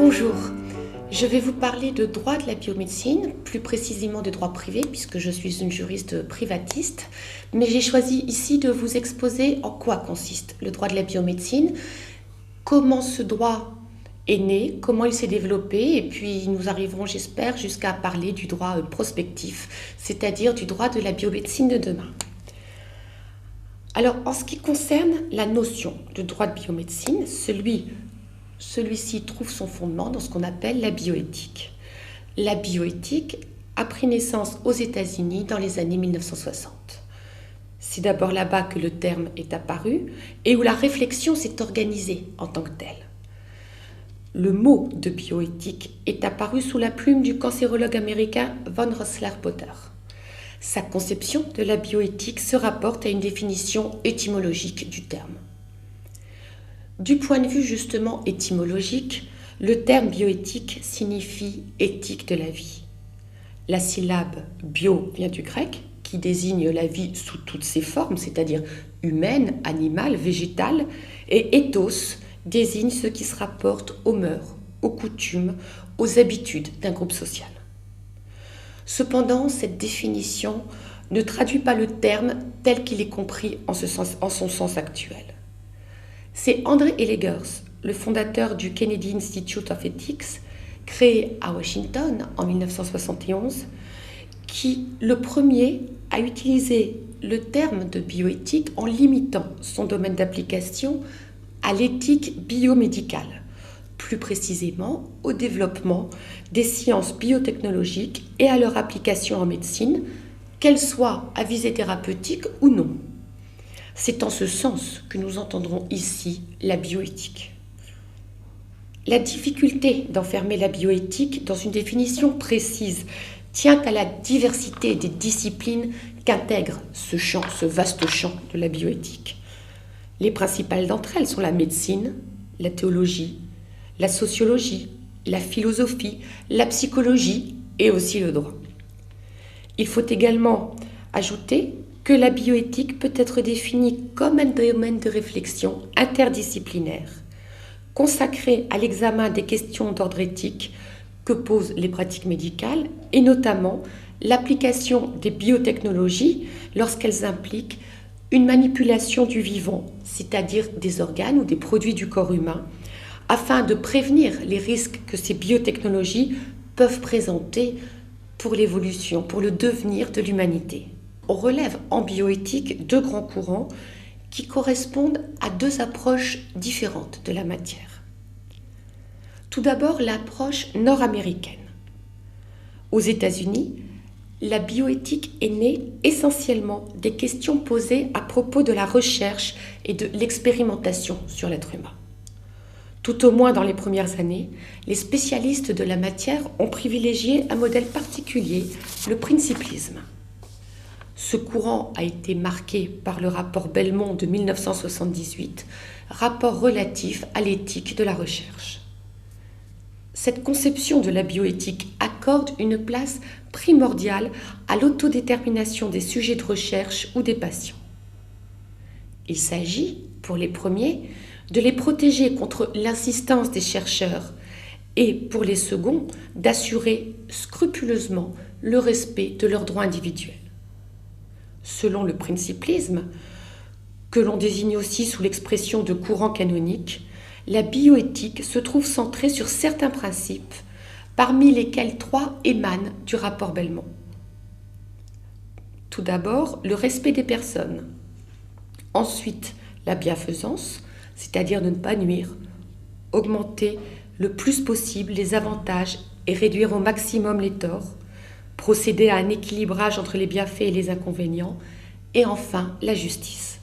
Bonjour, je vais vous parler de droit de la biomédecine, plus précisément de droit privé puisque je suis une juriste privatiste, mais j'ai choisi ici de vous exposer en quoi consiste le droit de la biomédecine, comment ce droit est né, comment il s'est développé, et puis nous arriverons, j'espère, jusqu'à parler du droit prospectif, c'est-à-dire du droit de la biomédecine de demain. Alors, en ce qui concerne la notion de droit de biomédecine, celui-ci trouve son fondement dans ce qu'on appelle la bioéthique. La bioéthique a pris naissance aux États-Unis dans les années 1960. C'est d'abord là-bas que le terme est apparu et où la réflexion s'est organisée en tant que telle. Le mot de bioéthique est apparu sous la plume du cancérologue américain von Rossler-Potter. Sa conception de la bioéthique se rapporte à une définition étymologique du terme. Du point de vue justement étymologique, le terme bioéthique signifie éthique de la vie. La syllabe bio vient du grec, qui désigne la vie sous toutes ses formes, c'est-à-dire humaine, animale, végétale, et ethos désigne ce qui se rapporte aux mœurs, aux coutumes, aux habitudes d'un groupe social. Cependant, cette définition ne traduit pas le terme tel qu'il est compris en son sens actuel. C'est André Ehlers, le fondateur du Kennedy Institute of Ethics, créé à Washington en 1971, qui le premier a utilisé le terme de bioéthique en limitant son domaine d'application à l'éthique biomédicale, plus précisément au développement des sciences biotechnologiques et à leur application en médecine, qu'elles soient à visée thérapeutique ou non. C'est en ce sens que nous entendrons ici la bioéthique. La difficulté d'enfermer la bioéthique dans une définition précise tient à la diversité des disciplines qu'intègre ce vaste champ de la bioéthique. Les principales d'entre elles sont la médecine, la théologie, la sociologie, la philosophie, la psychologie et aussi le droit. Il faut également ajouter que la bioéthique peut être définie comme un domaine de réflexion interdisciplinaire, consacré à l'examen des questions d'ordre éthique que posent les pratiques médicales et notamment l'application des biotechnologies lorsqu'elles impliquent une manipulation du vivant, c'est-à-dire des organes ou des produits du corps humain, afin de prévenir les risques que ces biotechnologies peuvent présenter pour l'évolution, pour le devenir de l'humanité. On relève en bioéthique deux grands courants qui correspondent à deux approches différentes de la matière. Tout d'abord, l'approche nord-américaine. Aux États-Unis, la bioéthique est née essentiellement des questions posées à propos de la recherche et de l'expérimentation sur l'être humain. Tout au moins dans les premières années, les spécialistes de la matière ont privilégié un modèle particulier, le principlisme. Ce courant a été marqué par le rapport Belmont de 1978, rapport relatif à l'éthique de la recherche. Cette conception de la bioéthique accorde une place primordiale à l'autodétermination des sujets de recherche ou des patients. Il s'agit, pour les premiers, de les protéger contre l'insistance des chercheurs et, pour les seconds, d'assurer scrupuleusement le respect de leurs droits individuels. Selon le principlisme, que l'on désigne aussi sous l'expression de courant canonique, la bioéthique se trouve centrée sur certains principes, parmi lesquels 3 émanent du rapport Belmont. Tout d'abord, le respect des personnes. Ensuite, la bienfaisance, c'est-à-dire de ne pas nuire, augmenter le plus possible les avantages et réduire au maximum les torts, procéder à un équilibrage entre les bienfaits et les inconvénients, et enfin la justice.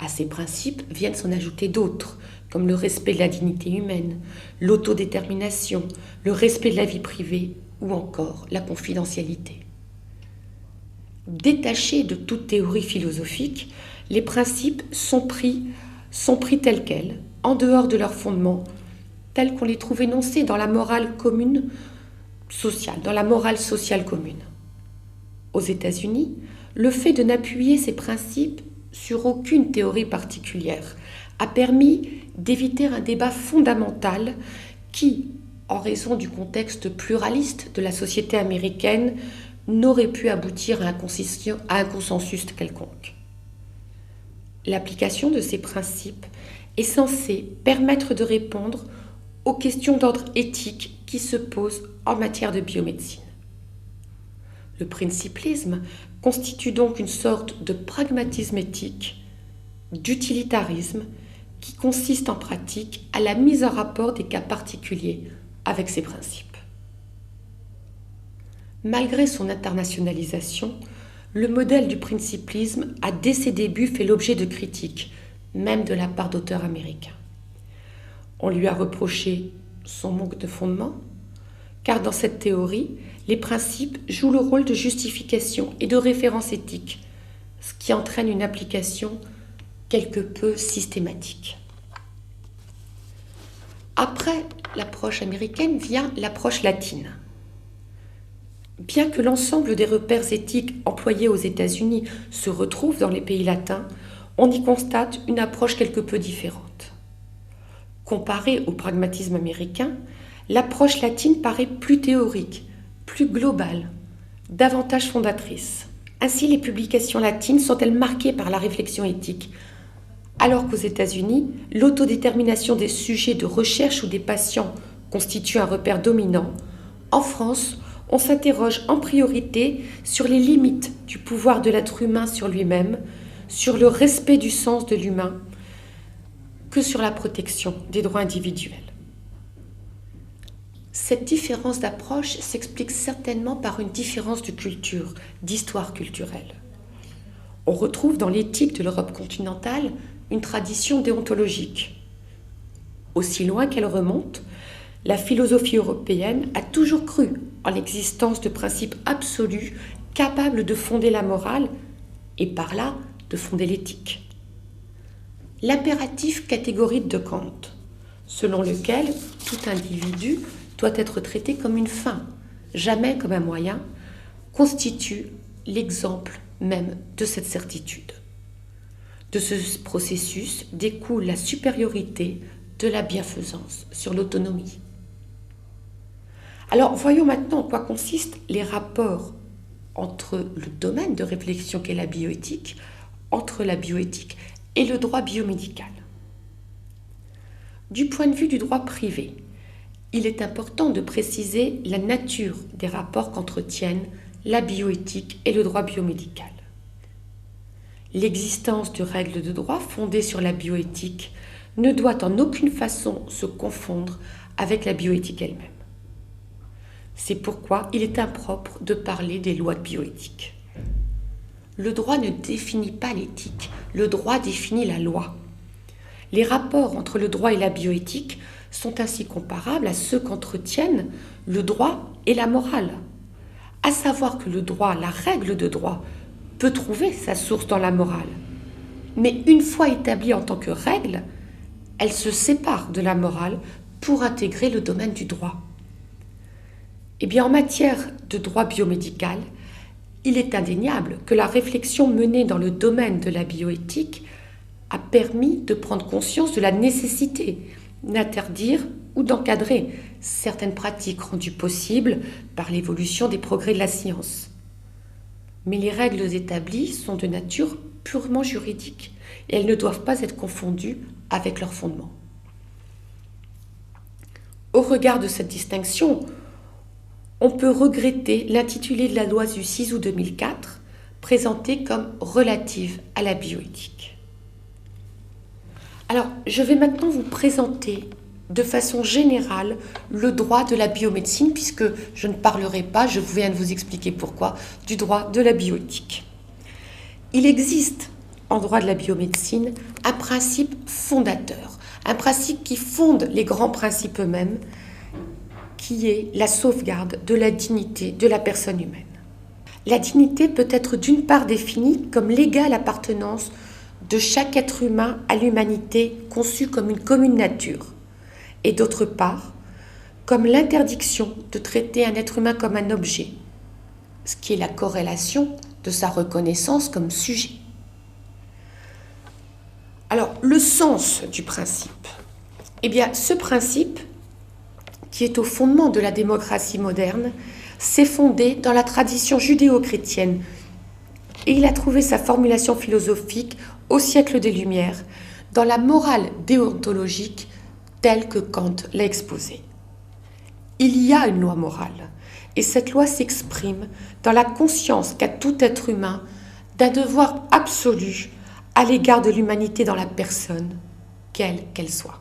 À ces principes viennent s'en ajouter d'autres, comme le respect de la dignité humaine, l'autodétermination, le respect de la vie privée ou encore la confidentialité. Détachés de toute théorie philosophique, les principes sont pris tels quels, en dehors de leur fondement, tels qu'on les trouve énoncés dans la morale commune sociale, dans la morale sociale commune. Aux États-Unis, le fait de n'appuyer ces principes sur aucune théorie particulière a permis d'éviter un débat fondamental qui, en raison du contexte pluraliste de la société américaine, n'aurait pu aboutir à un consensus quelconque. L'application de ces principes est censée permettre de répondre aux questions d'ordre éthique qui se posent en matière de biomédecine. Le principlisme constitue donc une sorte de pragmatisme éthique, d'utilitarisme, qui consiste en pratique à la mise en rapport des cas particuliers avec ces principes. Malgré son internationalisation, le modèle du principlisme a dès ses débuts fait l'objet de critiques, même de la part d'auteurs américains. On lui a reproché son manque de fondement, car dans cette théorie, les principes jouent le rôle de justification et de référence éthique, ce qui entraîne une application quelque peu systématique. Après l'approche américaine vient l'approche latine. Bien que l'ensemble des repères éthiques employés aux États-Unis se retrouvent dans les pays latins, on y constate une approche quelque peu différente. Comparée au pragmatisme américain, l'approche latine paraît plus théorique, plus globale, davantage fondatrice. Ainsi, les publications latines sont-elles marquées par la réflexion éthique, alors qu'aux États-Unis, l'autodétermination des sujets de recherche ou des patients constitue un repère dominant. En France, on s'interroge en priorité sur les limites du pouvoir de l'être humain sur lui-même, sur le respect du sens de l'humain, que sur la protection des droits individuels. Cette différence d'approche s'explique certainement par une différence de culture, d'histoire culturelle. On retrouve dans l'éthique de l'Europe continentale une tradition déontologique. Aussi loin qu'elle remonte, la philosophie européenne a toujours cru en l'existence de principes absolus capables de fonder la morale et par là de fonder l'éthique. L'impératif catégorique de Kant, selon lequel tout individu doit être traité comme une fin, jamais comme un moyen, constitue l'exemple même de cette certitude. De ce processus découle la supériorité de la bienfaisance sur l'autonomie. Alors, voyons maintenant en quoi consistent les rapports entre le domaine de réflexion qu'est la bioéthique, entre la bioéthique et le droit biomédical. Du point de vue du droit privé, il est important de préciser la nature des rapports qu'entretiennent la bioéthique et le droit biomédical. L'existence de règles de droit fondées sur la bioéthique ne doit en aucune façon se confondre avec la bioéthique elle-même. C'est pourquoi il est impropre de parler des lois de bioéthique. Le droit ne définit pas l'éthique, le droit définit la loi. Les rapports entre le droit et la bioéthique sont ainsi comparables à ceux qu'entretiennent le droit et la morale. À savoir que le droit, la règle de droit, peut trouver sa source dans la morale. Mais une fois établie en tant que règle, elle se sépare de la morale pour intégrer le domaine du droit. Eh bien, en matière de droit biomédical, il est indéniable que la réflexion menée dans le domaine de la bioéthique a permis de prendre conscience de la nécessité d'interdire ou d'encadrer certaines pratiques rendues possibles par l'évolution des progrès de la science. Mais les règles établies sont de nature purement juridique et elles ne doivent pas être confondues avec leurs fondements. Au regard de cette distinction, on peut regretter l'intitulé de la loi du 6 août 2004, présentée comme relative à la bioéthique. Alors, je vais maintenant vous présenter de façon générale le droit de la biomédecine, puisque je ne parlerai pas, je viens de vous expliquer pourquoi, du droit de la bioéthique. Il existe en droit de la biomédecine un principe fondateur, un principe qui fonde les grands principes eux-mêmes, qui est la sauvegarde de la dignité de la personne humaine. La dignité peut être d'une part définie comme l'égale appartenance de chaque être humain à l'humanité conçue comme une commune nature, et d'autre part, comme l'interdiction de traiter un être humain comme un objet, ce qui est la corrélation de sa reconnaissance comme sujet. Alors, le sens du principe. Eh bien, ce principe qui est au fondement de la démocratie moderne, s'est fondé dans la tradition judéo-chrétienne et il a trouvé sa formulation philosophique au siècle des Lumières, dans la morale déontologique telle que Kant l'a exposée. Il y a une loi morale, et cette loi s'exprime dans la conscience qu'a tout être humain d'un devoir absolu à l'égard de l'humanité dans la personne, quelle qu'elle soit.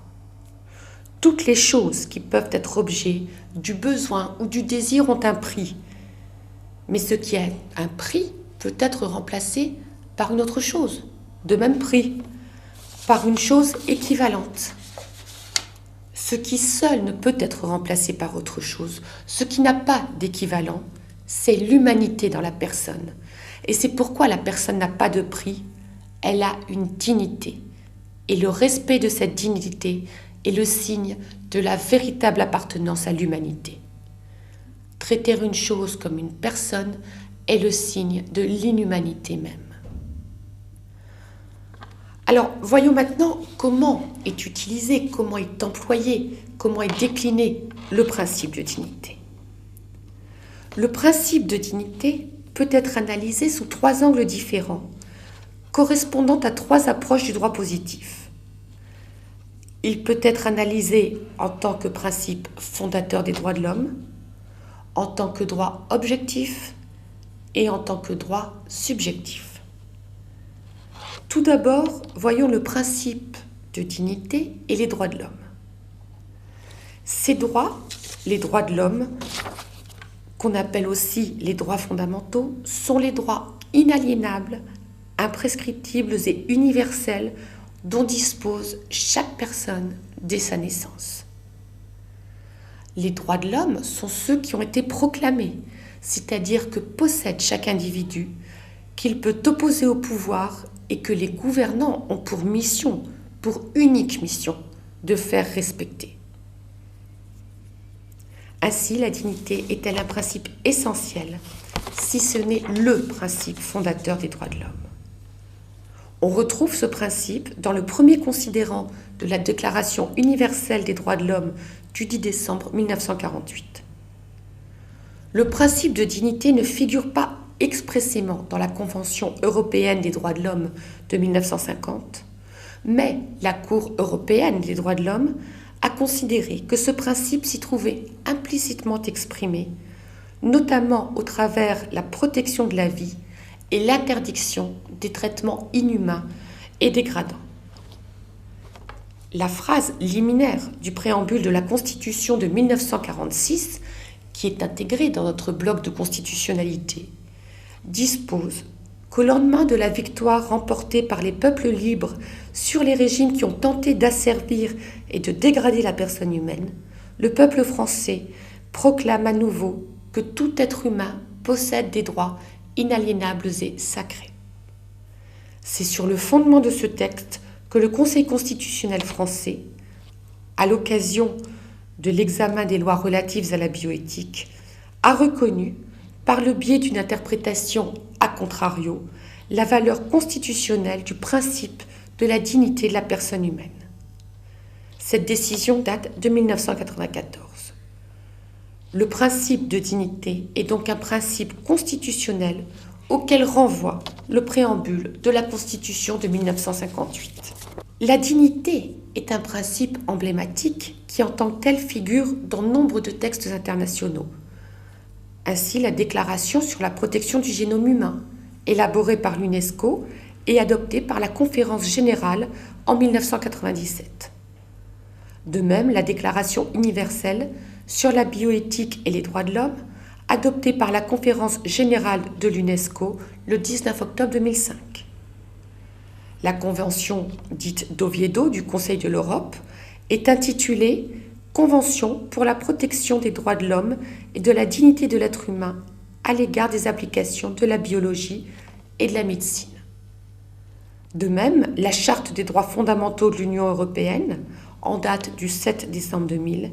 Toutes les choses qui peuvent être objet du besoin ou du désir ont un prix, mais ce qui a un prix peut être remplacé par une autre chose, de même prix, par une chose équivalente. Ce qui seul ne peut être remplacé par autre chose, ce qui n'a pas d'équivalent, c'est l'humanité dans la personne. Et c'est pourquoi la personne n'a pas de prix, elle a une dignité. Et le respect de cette dignité est le signe de la véritable appartenance à l'humanité. Traiter une chose comme une personne est le signe de l'inhumanité même. Alors, voyons maintenant comment est utilisé, comment est employé, comment est décliné le principe de dignité. Le principe de dignité peut être analysé sous 3 angles différents, correspondant à 3 approches du droit positif. Il peut être analysé en tant que principe fondateur des droits de l'homme, en tant que droit objectif et en tant que droit subjectif. Tout d'abord, voyons le principe de dignité et les droits de l'homme. Ces droits, les droits de l'homme, qu'on appelle aussi les droits fondamentaux, sont les droits inaliénables, imprescriptibles et universels dont dispose chaque personne dès sa naissance. Les droits de l'homme sont ceux qui ont été proclamés, c'est-à-dire que possède chaque individu, qu'il peut opposer au pouvoir et que les gouvernants ont pour mission, pour unique mission, de faire respecter. Ainsi, la dignité est-elle un principe essentiel, si ce n'est le principe fondateur des droits de l'homme. On retrouve ce principe dans le premier considérant de la Déclaration universelle des droits de l'homme du 10 décembre 1948. Le principe de dignité ne figure pas expressément dans la Convention européenne des droits de l'homme de 1950, mais la Cour européenne des droits de l'homme a considéré que ce principe s'y trouvait implicitement exprimé, notamment au travers la protection de la vie et l'interdiction des traitements inhumains et dégradants. La phrase liminaire du préambule de la Constitution de 1946, qui est intégrée dans notre bloc de constitutionnalité, dispose qu'au lendemain de la victoire remportée par les peuples libres sur les régimes qui ont tenté d'asservir et de dégrader la personne humaine, le peuple français proclame à nouveau que tout être humain possède des droits inaliénables et sacrés. C'est sur le fondement de ce texte que le Conseil constitutionnel français, à l'occasion de l'examen des lois relatives à la bioéthique, a reconnu, par le biais d'une interprétation a contrario, la valeur constitutionnelle du principe de la dignité de la personne humaine. Cette décision date de 1994. Le principe de dignité est donc un principe constitutionnel auquel renvoie le préambule de la Constitution de 1958. La dignité est un principe emblématique qui en tant que tel figure dans nombre de textes internationaux. Ainsi, la Déclaration sur la protection du génome humain, élaborée par l'UNESCO et adoptée par la Conférence générale en 1997. De même, la Déclaration universelle sur la bioéthique et les droits de l'homme, adoptée par la Conférence générale de l'UNESCO le 19 octobre 2005. La Convention dite d'Oviedo du Conseil de l'Europe est intitulée Convention pour la protection des droits de l'homme et de la dignité de l'être humain à l'égard des applications de la biologie et de la médecine. De même, la Charte des droits fondamentaux de l'Union européenne, en date du 7 décembre 2000,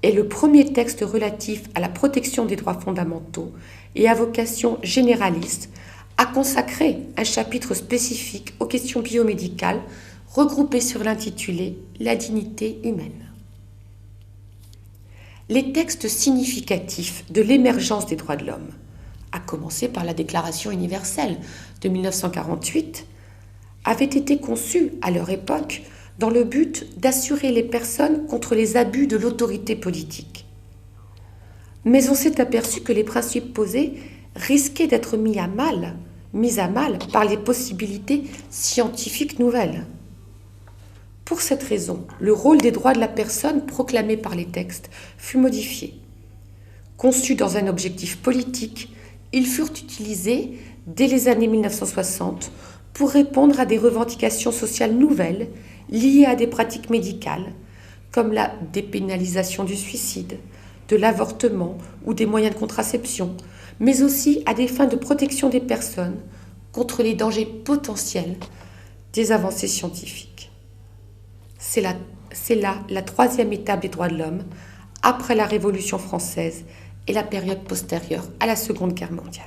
est le premier texte relatif à la protection des droits fondamentaux et à vocation généraliste, a consacré un chapitre spécifique aux questions biomédicales regroupé sur l'intitulé « La dignité humaine ». les textes significatifs de l'émergence des droits de l'homme, à commencer par la Déclaration universelle de 1948, avaient été conçus à leur époque dans le but d'assurer les personnes contre les abus de l'autorité politique. Mais on s'est aperçu que les principes posés risquaient d'être mis à mal par les possibilités scientifiques nouvelles. Pour cette raison, le rôle des droits de la personne proclamé par les textes fut modifié. Conçus dans un objectif politique, ils furent utilisés dès les années 1960 pour répondre à des revendications sociales nouvelles liées à des pratiques médicales, comme la dépénalisation du suicide, de l'avortement ou des moyens de contraception, mais aussi à des fins de protection des personnes contre les dangers potentiels des avancées scientifiques. C'est là la troisième étape des droits de l'homme, après la Révolution française et la période postérieure à la Seconde Guerre mondiale.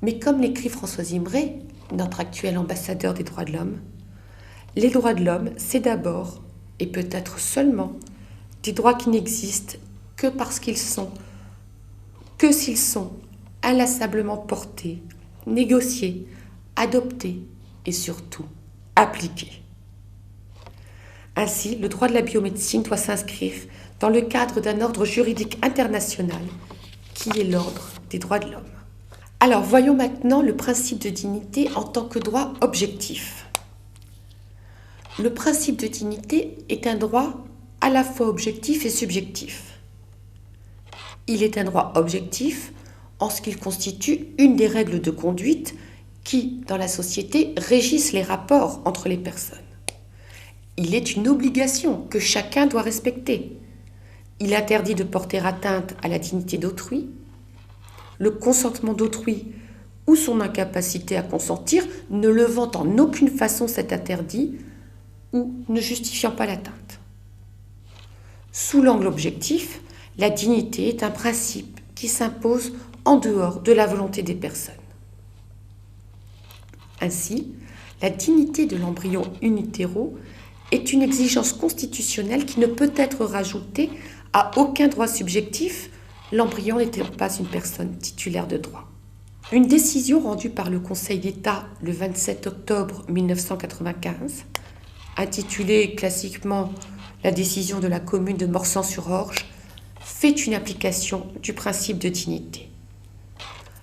Mais comme l'écrit François Imré, notre actuel ambassadeur des droits de l'homme, les droits de l'homme, c'est d'abord, et peut-être seulement, des droits qui n'existent que s'ils sont inlassablement portés, négociés, adoptés et surtout appliqués. Ainsi, le droit de la biomédecine doit s'inscrire dans le cadre d'un ordre juridique international qui est l'ordre des droits de l'homme. Alors, voyons maintenant le principe de dignité en tant que droit objectif. Le principe de dignité est un droit à la fois objectif et subjectif. Il est un droit objectif en ce qu'il constitue une des règles de conduite qui, dans la société, régissent les rapports entre les personnes. Il est une obligation que chacun doit respecter. Il interdit de porter atteinte à la dignité d'autrui. Le consentement d'autrui ou son incapacité à consentir ne levant en aucune façon cet interdit ou ne justifiant pas l'atteinte. Sous l'angle objectif, la dignité est un principe qui s'impose en dehors de la volonté des personnes. Ainsi, la dignité de l'embryon in utero est une exigence constitutionnelle qui ne peut être rajoutée à aucun droit subjectif, l'embryon n'étant pas une personne titulaire de droit. Une décision rendue par le Conseil d'État le 27 octobre 1995, intitulée classiquement la décision de la commune de Morsan-sur-Orge, fait une application du principe de dignité.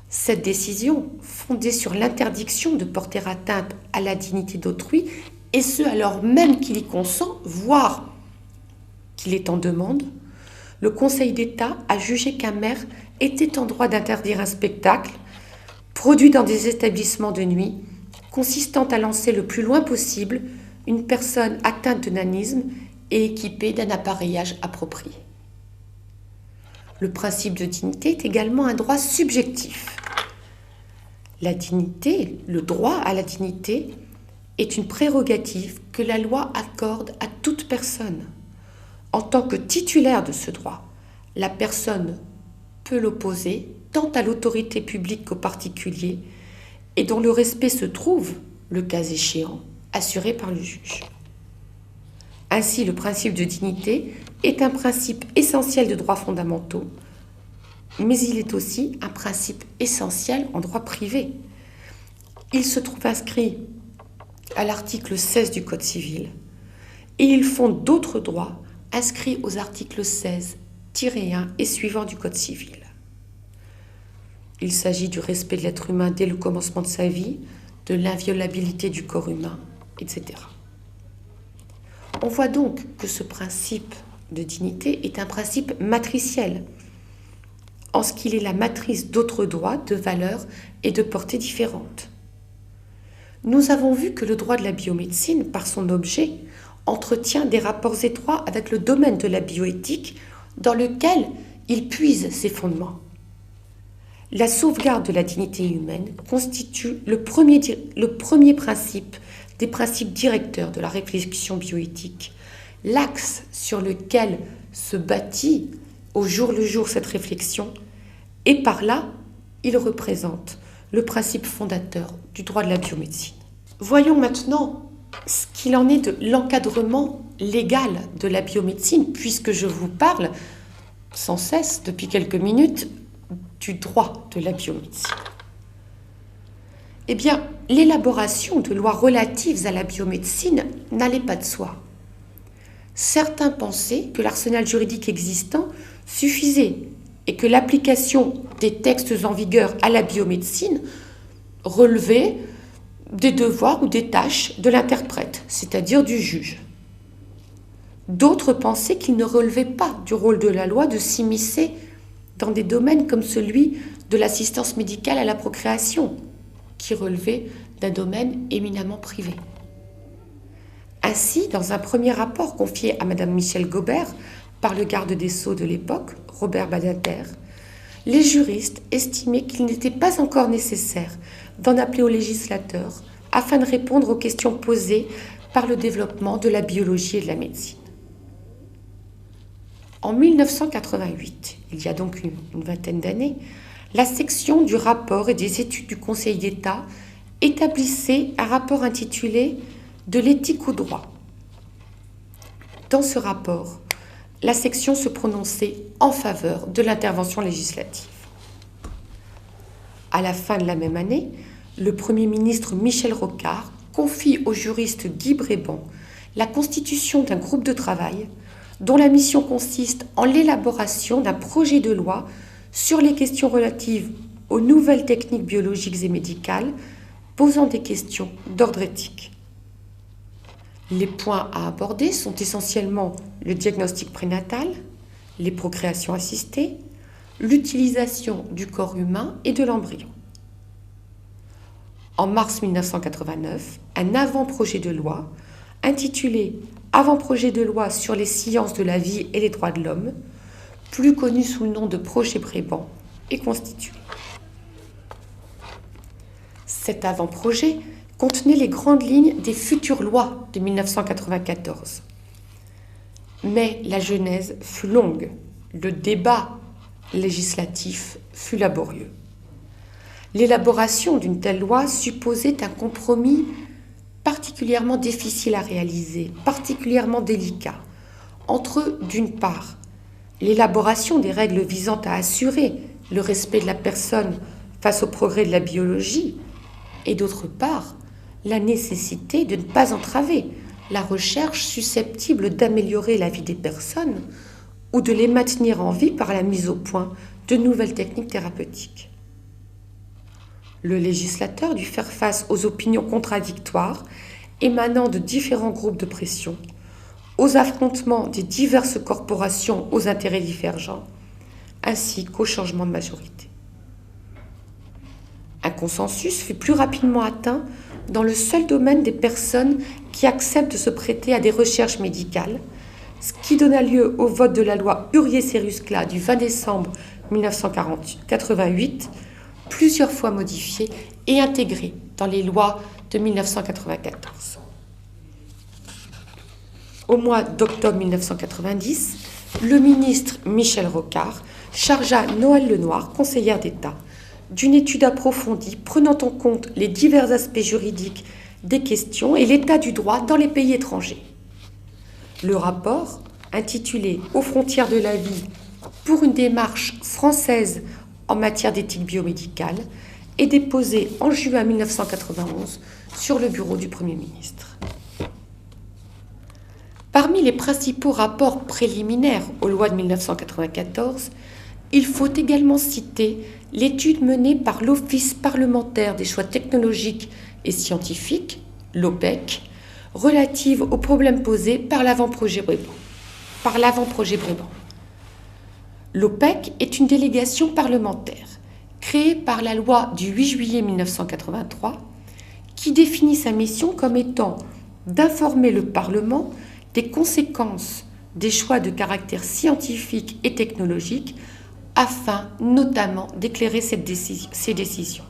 Cette décision, fondée sur l'interdiction de porter atteinte à la dignité d'autrui, et ce alors même qu'il y consent, voire qu'il est en demande, le Conseil d'État a jugé qu'un maire était en droit d'interdire un spectacle produit dans des établissements de nuit, consistant à lancer le plus loin possible une personne atteinte de nanisme et équipée d'un appareillage approprié. Le principe de dignité est également un droit subjectif. La dignité, le droit à la dignité, est une prérogative que la loi accorde à toute personne. En tant que titulaire de ce droit, la personne peut l'opposer tant à l'autorité publique qu'au particulier et dont le respect se trouve, le cas échéant, assuré par le juge. Ainsi, le principe de dignité est un principe essentiel de droits fondamentaux, mais il est aussi un principe essentiel en droit privé. Il se trouve inscrit à l'article 16 du Code civil et il fonde d'autres droits inscrits aux articles 16-1 et suivants du Code civil. Il s'agit du respect de l'être humain dès le commencement de sa vie, de l'inviolabilité du corps humain, etc. On voit donc que ce principe de dignité est un principe matriciel, en ce qu'il est la matrice d'autres droits, de valeurs et de portées différentes. Nous avons vu que le droit de la biomédecine, par son objet, entretient des rapports étroits avec le domaine de la bioéthique dans lequel il puise ses fondements. La sauvegarde de la dignité humaine constitue le premier principe des principes directeurs de la réflexion bioéthique, l'axe sur lequel se bâtit au jour le jour cette réflexion, et par là, il représente le principe fondateur du droit de la biomédecine. Voyons maintenant ce qu'il en est de l'encadrement légale de la biomédecine, puisque je vous parle sans cesse, depuis quelques minutes, du droit de la biomédecine. Eh bien, l'élaboration de lois relatives à la biomédecine n'allait pas de soi. Certains pensaient que l'arsenal juridique existant suffisait et que l'application des textes en vigueur à la biomédecine relevait des devoirs ou des tâches de l'interprète, c'est-à-dire du juge. D'autres pensaient qu'il ne relevait pas du rôle de la loi de s'immiscer dans des domaines comme celui de l'assistance médicale à la procréation, qui relevait d'un domaine éminemment privé. Ainsi, dans un premier rapport confié à Mme Michèle Gobert par le garde des Sceaux de l'époque, Robert Badinter, les juristes estimaient qu'il n'était pas encore nécessaire d'en appeler au législateur afin de répondre aux questions posées par le développement de la biologie et de la médecine. En 1988, il y a donc une vingtaine d'années, la section du rapport et des études du Conseil d'État établissait un rapport intitulé « De l'éthique au droit ». Dans ce rapport, la section se prononçait en faveur de l'intervention législative. À la fin de la même année, le Premier ministre Michel Rocard confie au juriste Guy Bréban la constitution d'un groupe de travail dont la mission consiste en l'élaboration d'un projet de loi sur les questions relatives aux nouvelles techniques biologiques et médicales posant des questions d'ordre éthique. Les points à aborder sont essentiellement le diagnostic prénatal, les procréations assistées, l'utilisation du corps humain et de l'embryon. En mars 1989, un avant-projet de loi intitulé « Avant-projet de loi sur les sciences de la vie et les droits de l'homme », plus connu sous le nom de projet Bréban, est constitué. Cet avant-projet contenait les grandes lignes des futures lois de 1994. Mais la genèse fut longue, le débat législatif fut laborieux. L'élaboration d'une telle loi supposait un compromis particulièrement difficile à réaliser, particulièrement délicat, entre, d'une part, l'élaboration des règles visant à assurer le respect de la personne face au progrès de la biologie, et d'autre part, la nécessité de ne pas entraver la recherche susceptible d'améliorer la vie des personnes ou de les maintenir en vie par la mise au point de nouvelles techniques thérapeutiques. Le législateur dut faire face aux opinions contradictoires émanant de différents groupes de pression, aux affrontements des diverses corporations aux intérêts divergents, ainsi qu'aux changements de majorité. Un consensus fut plus rapidement atteint dans le seul domaine des personnes qui acceptent de se prêter à des recherches médicales, ce qui donna lieu au vote de la loi Hurier-Seruskla du 20 décembre 1988, plusieurs fois modifiée et intégrée dans les lois de 1994. Au mois d'octobre 1990, le ministre Michel Rocard chargea Noëlle Lenoir, conseillère d'État, d'une étude approfondie prenant en compte les divers aspects juridiques des questions et l'état du droit dans les pays étrangers. Le rapport, intitulé « Aux frontières de la vie pour une démarche française en matière d'éthique biomédicale », est déposé en juin 1991 sur le bureau du Premier ministre. Parmi les principaux rapports préliminaires aux lois de 1994, il faut également citer l'étude menée par l'Office parlementaire des choix technologiques et scientifiques, l'OPEC, relative aux problèmes posés par l'avant-projet Bréban. L'OPEC est une délégation parlementaire créée par la loi du 8 juillet 1983 qui définit sa mission comme étant d'informer le Parlement des conséquences des choix de caractère scientifique et technologique afin notamment d'éclairer ces décisions.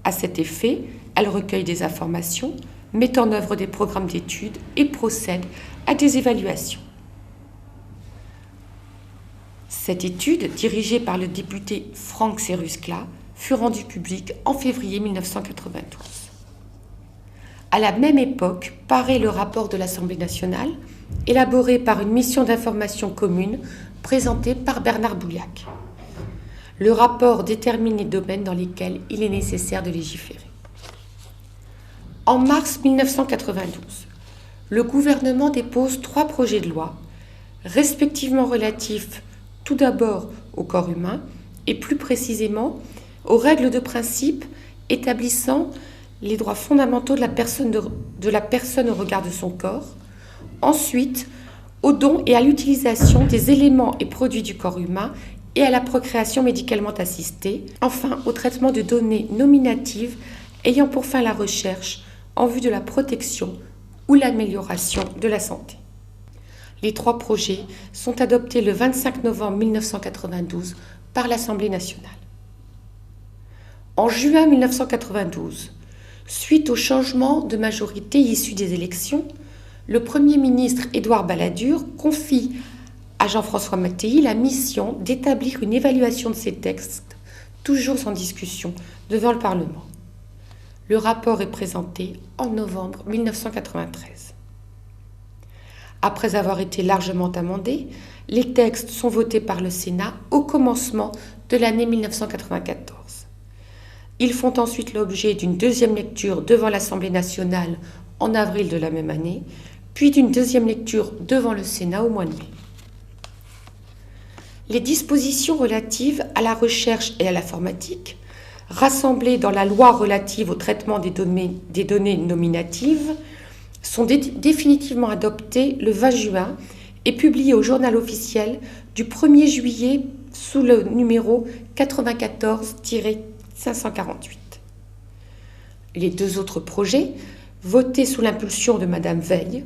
À cet effet, elle recueille des informations, met en œuvre des programmes d'études et procède à des évaluations. Cette étude, dirigée par le député Franck Seruskla, fut rendue publique en février 1992. À la même époque, paraît le rapport de l'Assemblée nationale, élaboré par une mission d'information commune présentée par Bernard Bouillac. Le rapport détermine les domaines dans lesquels il est nécessaire de légiférer. En mars 1992, le gouvernement dépose 3 projets de loi, respectivement relatifs tout d'abord au corps humain et plus précisément aux règles de principe établissant les droits fondamentaux de la personne au regard de son corps, ensuite au don et à l'utilisation des éléments et produits du corps humain et à la procréation médicalement assistée, enfin au traitement de données nominatives ayant pour fin la recherche en vue de la protection ou l'amélioration de la santé. Les 3 projets sont adoptés le 25 novembre 1992 par l'Assemblée nationale. En juin 1992, suite au changement de majorité issu des élections, le Premier ministre Édouard Balladur confie à Jean-François Mattei la mission d'établir une évaluation de ces textes, toujours en discussion, devant le Parlement. Le rapport est présenté en novembre 1993. Après avoir été largement amendés, les textes sont votés par le Sénat au commencement de l'année 1994. Ils font ensuite l'objet d'une deuxième lecture devant l'Assemblée nationale en avril de la même année, puis d'une deuxième lecture devant le Sénat au mois de mai. Les dispositions relatives à la recherche et à l'informatique, rassemblées dans la loi relative au traitement des données nominatives, sont définitivement adoptées le 20 juin et publiées au journal officiel du 1er juillet sous le numéro 94-548. Les 2 autres projets, votés sous l'impulsion de Madame Veil,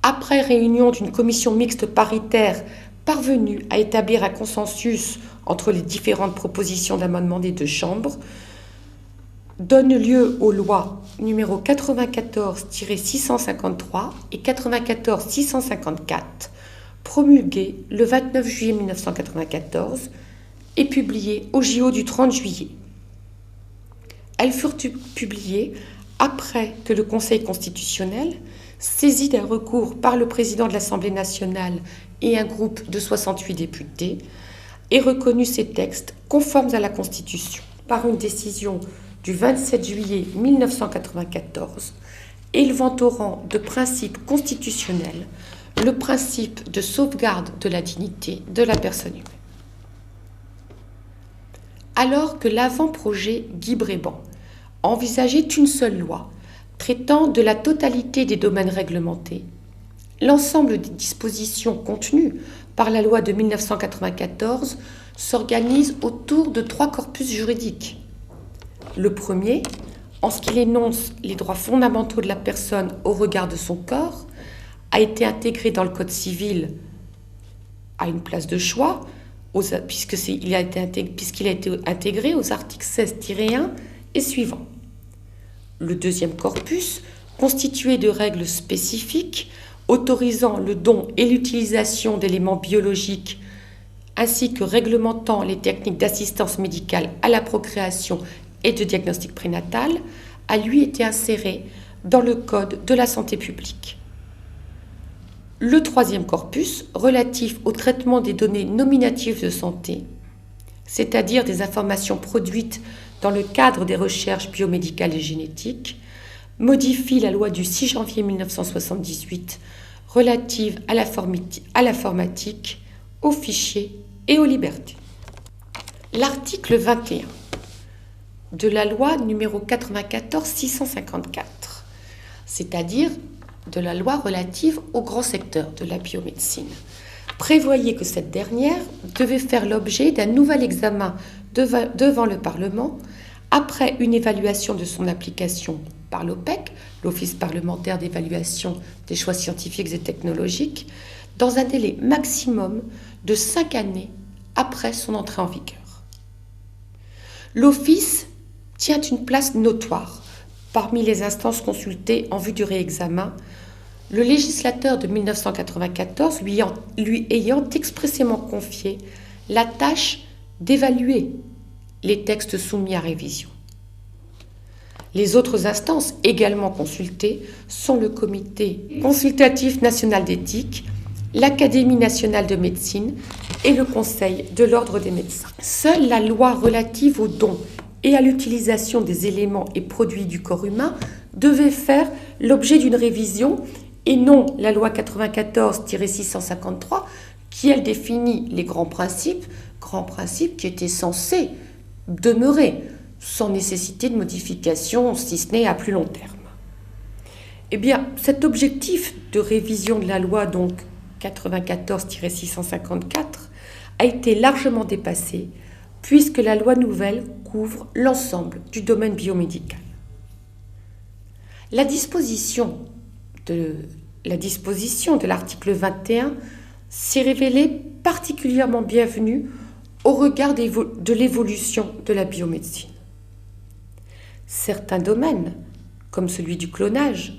après réunion d'une commission mixte paritaire parvenue à établir un consensus entre les différentes propositions d'amendement des 2 chambres, donne lieu aux lois numéro 94-653 et 94-654, promulguées le 29 juillet 1994 et publiées au JO du 30 juillet. Elles furent publiées après que le Conseil constitutionnel, saisi d'un recours par le président de l'Assemblée nationale et un groupe de 68 députés, ait reconnu ces textes conformes à la Constitution par une décision du 27 juillet 1994, élevant au rang de principe constitutionnel le principe de sauvegarde de la dignité de la personne humaine. Alors que l'avant-projet Guy Bréban envisageait une seule loi traitant de la totalité des domaines réglementés, l'ensemble des dispositions contenues par la loi de 1994 s'organise autour de 3 corpus juridiques. Le premier, en ce qu'il énonce les droits fondamentaux de la personne au regard de son corps, a été intégré dans le Code civil à une place de choix, puisqu'il a été intégré aux articles 16-1 et suivants. Le deuxième corpus, constitué de règles spécifiques autorisant le don et l'utilisation d'éléments biologiques ainsi que réglementant les techniques d'assistance médicale à la procréation et de diagnostic prénatal, a lui été inséré dans le Code de la santé publique. Le troisième corpus, relatif au traitement des données nominatives de santé, c'est-à-dire des informations produites dans le cadre des recherches biomédicales et génétiques, modifie la loi du 6 janvier 1978 relative à l'informatique, aux fichiers et aux libertés. L'article 21 de la loi numéro 94-654, c'est-à-dire de la loi relative au grand secteur de la biomédecine, prévoyait que cette dernière devait faire l'objet d'un nouvel examen devant le Parlement après une évaluation de son application par l'OPEC, l'Office parlementaire d'évaluation des choix scientifiques et technologiques, dans un délai maximum de 5 années après son entrée en vigueur. L'Office tient une place notoire parmi les instances consultées en vue du réexamen, le législateur de 1994 lui ayant expressément confié la tâche d'évaluer les textes soumis à révision. Les autres instances également consultées sont le Comité consultatif national d'éthique, l'Académie nationale de médecine et le Conseil de l'ordre des médecins. Seule la loi relative aux dons et à l'utilisation des éléments et produits du corps humain devait faire l'objet d'une révision et non la loi 94-653 qui, elle, définit les grands principes qui étaient censés demeurer sans nécessité de modification, si ce n'est à plus long terme. Eh bien, cet objectif de révision de la loi, donc 94-654, a été largement dépassé puisque la loi nouvelle couvre l'ensemble du domaine biomédical. La disposition de l'article 21 s'est révélée particulièrement bienvenue au regard de l'évolution de la biomédecine. Certains domaines, comme celui du clonage,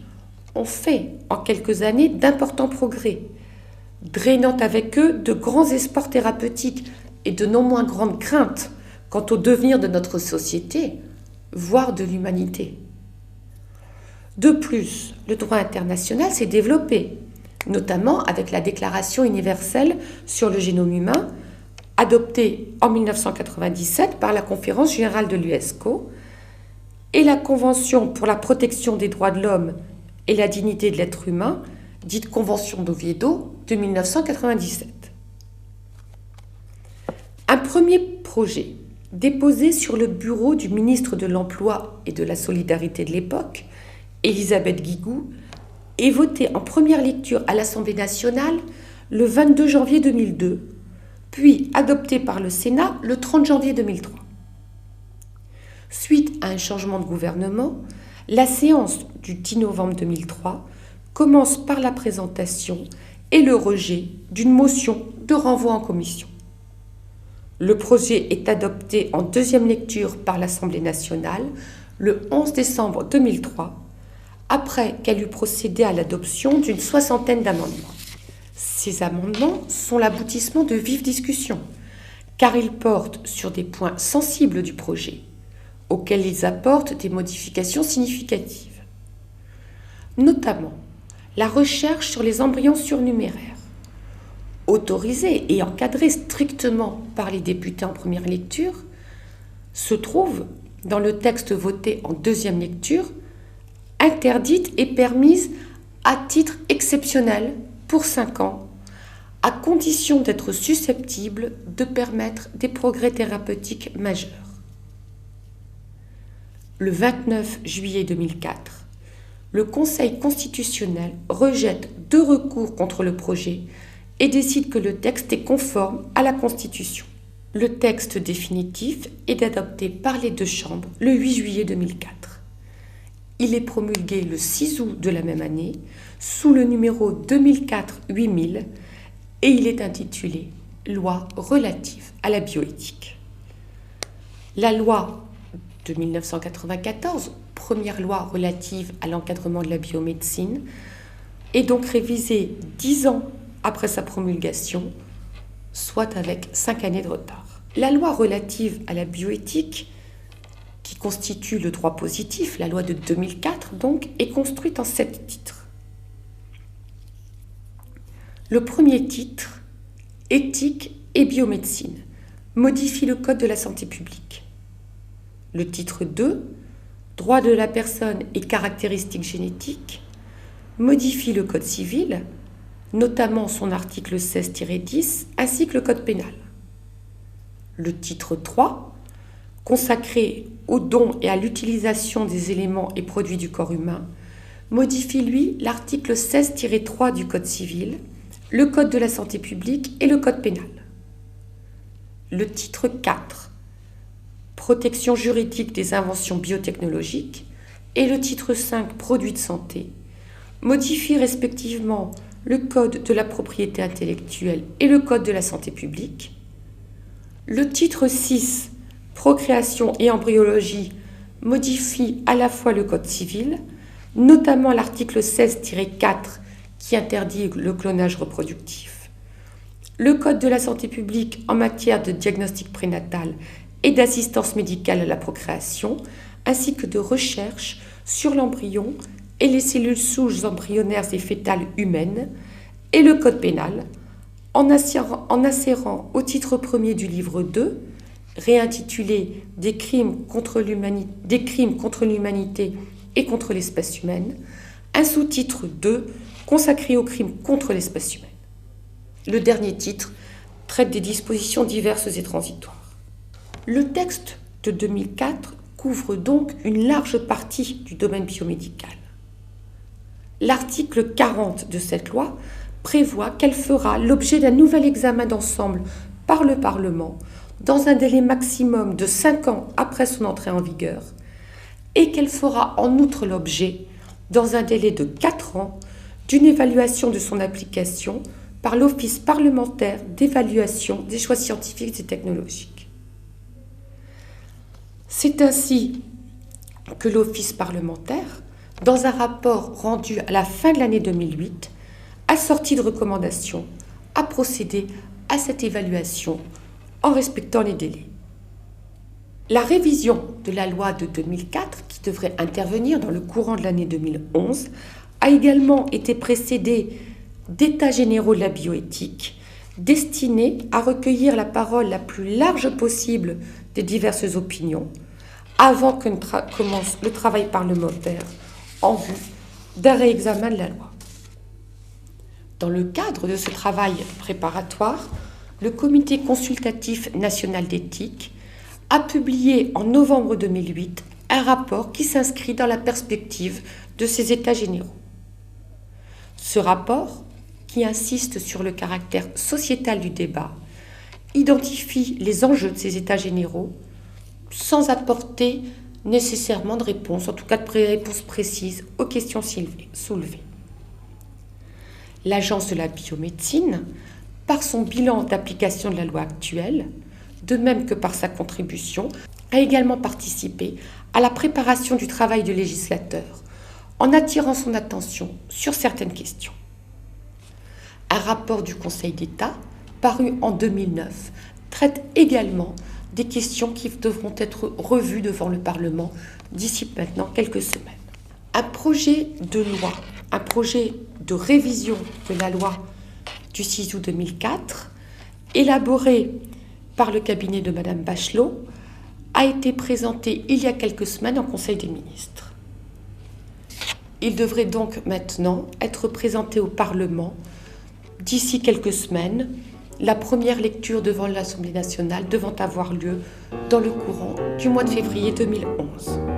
ont fait en quelques années d'importants progrès, drainant avec eux de grands espoirs thérapeutiques et de non moins grandes craintes quant au devenir de notre société, voire de l'humanité. De plus, le droit international s'est développé, notamment avec la Déclaration universelle sur le génome humain, adoptée en 1997 par la Conférence générale de l'UNESCO, et la Convention pour la protection des droits de l'homme et la dignité de l'être humain, dite Convention d'Oviedo de 1997. Un premier projet déposé sur le bureau du ministre de l'Emploi et de la Solidarité de l'époque, Elisabeth Guigou, est voté en première lecture à l'Assemblée nationale le 22 janvier 2002, puis adopté par le Sénat le 30 janvier 2003. Suite à un changement de gouvernement, la séance du 10 novembre 2003 commence par la présentation et le rejet d'une motion de renvoi en commission. Le projet est adopté en deuxième lecture par l'Assemblée nationale le 11 décembre 2003, après qu'elle eut procédé à l'adoption d'une soixantaine d'amendements. Ces amendements sont l'aboutissement de vives discussions, car ils portent sur des points sensibles du projet, auxquels ils apportent des modifications significatives. Notamment, la recherche sur les embryons surnuméraires, autorisée et encadrée strictement par les députés en première lecture, se trouve dans le texte voté en deuxième lecture, interdite et permise à titre exceptionnel pour 5 ans, à condition d'être susceptible de permettre des progrès thérapeutiques majeurs. Le 29 juillet 2004, le Conseil constitutionnel rejette 2 recours contre le projet et décide que le texte est conforme à la Constitution. Le texte définitif est adopté par les 2 chambres le 8 juillet 2004. Il est promulgué le 6 août de la même année sous le numéro 2004-8000 et il est intitulé « Loi relative à la bioéthique ». La loi de 1994, première loi relative à l'encadrement de la biomédecine, est donc révisée 10 ans après sa promulgation, soit avec 5 années de retard. La loi relative à la bioéthique, qui constitue le droit positif, la loi de 2004 donc, est construite en 7 titres. Le premier titre, Éthique et biomédecine, modifie le Code de la santé publique. Le titre 2, Droits de la personne et caractéristiques génétiques, modifie le Code civil, notamment son article 16-10, ainsi que le Code pénal. Le titre 3, consacré aux dons et à l'utilisation des éléments et produits du corps humain, modifie, lui, l'article 16-3 du Code civil, le Code de la santé publique et le Code pénal. Le titre 4, protection juridique des inventions biotechnologiques, et le titre 5, produits de santé, modifie respectivement le Code de la propriété intellectuelle et le Code de la santé publique. Le titre 6, procréation et embryologie, modifie à la fois le Code civil, notamment l'article 16-4 qui interdit le clonage reproductif, le Code de la santé publique en matière de diagnostic prénatal et d'assistance médicale à la procréation, ainsi que de recherches sur l'embryon et les cellules souches embryonnaires et fétales humaines, et le Code pénal, en insérant au titre premier du livre 2, réintitulé Des crimes contre l'humanité et contre l'espèce humaine, un sous-titre 2 consacré aux crimes contre l'espèce humaine. Le dernier titre traite des dispositions diverses et transitoires. Le texte de 2004 couvre donc une large partie du domaine biomédical. L'article 40 de cette loi prévoit qu'elle fera l'objet d'un nouvel examen d'ensemble par le Parlement dans un délai maximum de 5 ans après son entrée en vigueur et qu'elle fera en outre l'objet, dans un délai de 4 ans, d'une évaluation de son application par l'Office parlementaire d'évaluation des choix scientifiques et technologiques. C'est ainsi que l'Office parlementaire, dans un rapport rendu à la fin de l'année 2008, assorti de recommandations, a procédé à cette évaluation en respectant les délais. La révision de la loi de 2004, qui devrait intervenir dans le courant de l'année 2011, a également été précédée d'états généraux de la bioéthique, destinés à recueillir la parole la plus large possible des diverses opinions, avant que ne commence le travail parlementaire en vue d'un réexamen de la loi. Dans le cadre de ce travail préparatoire, le Comité consultatif national d'éthique a publié en novembre 2008 un rapport qui s'inscrit dans la perspective de ces états généraux. Ce rapport, qui insiste sur le caractère sociétal du débat, identifie les enjeux de ces états généraux sans apporter nécessairement de réponse, en tout cas de réponse précise aux questions soulevées. L'Agence de la biomédecine, par son bilan d'application de la loi actuelle, de même que par sa contribution, a également participé à la préparation du travail du législateur, en attirant son attention sur certaines questions. Un rapport du Conseil d'État, paru en 2009, traite également des questions qui devront être revues devant le Parlement d'ici maintenant quelques semaines. Un projet de loi, un projet de révision de la loi du 6 août 2004, élaboré par le cabinet de Madame Bachelot, a été présenté il y a quelques semaines en Conseil des ministres. Il devrait donc maintenant être présenté au Parlement d'ici quelques semaines, la première lecture devant l'Assemblée nationale devant avoir lieu dans le courant du mois de février 2011.